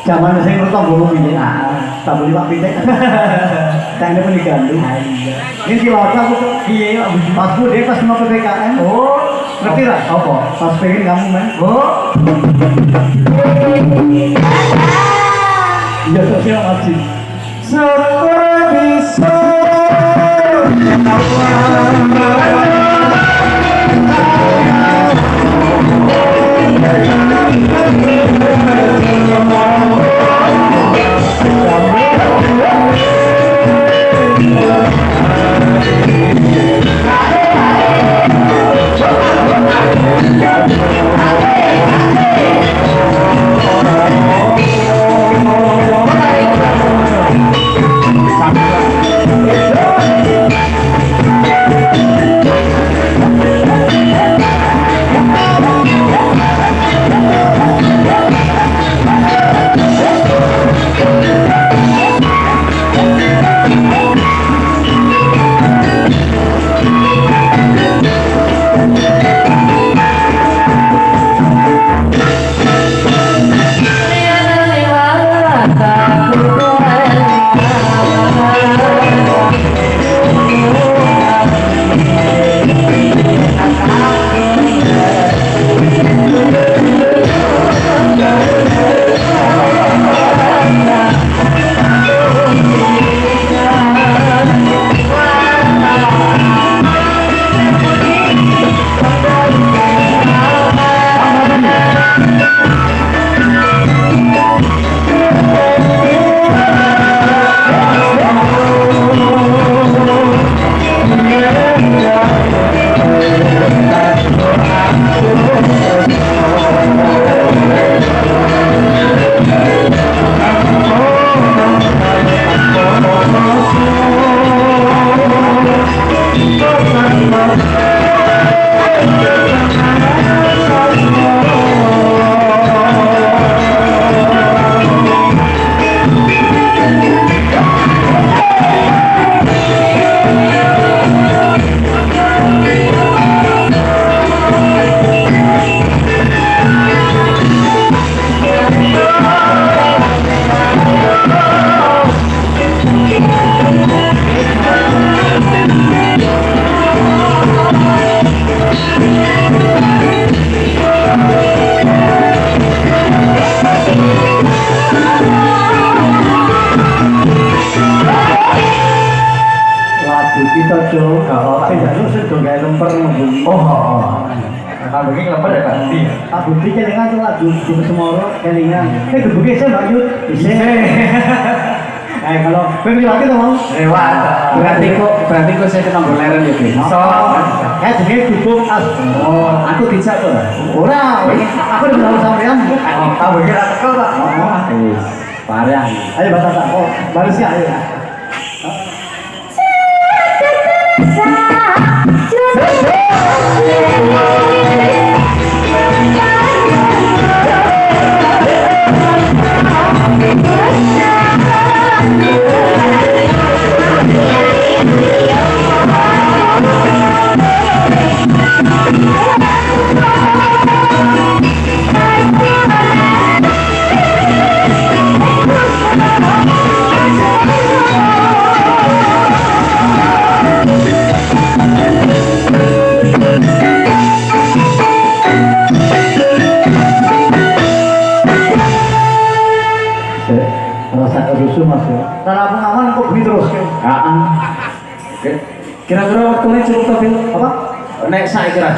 Zaman saya nonton belum ini, tak boleh pakai deh. Tanya pun digantung. Ini di laut aku tuh, iya, pas gue dia pas mau PPKM. Oh, ngerti lah? Apa? Pas pengen kamu man. Oh, iya sosial masih. Bisa. Oh. Kalau begini lembar ya Pak. Tak bukti kelingan tuh lagu di Semoro kelingan. Gebuke saya Mbak Yud. Bisa. Kalau pengliwati tuh mau. Lewat. Berarti kok saya kena boleren ya Bi. So, kayak jenenge duduk as. oh, aku dijak tuh. Ora, aku udah tahu sampean. Oh, tak begini aku kau Pak. Wis, parah. Ayo batas tak. Oh, baru sih ayo. Rasa kerusuh mas ya. Karena aku ngaman kok beli terus kan? Kira-kira waktunya cukup tapi Apa? nek saya kira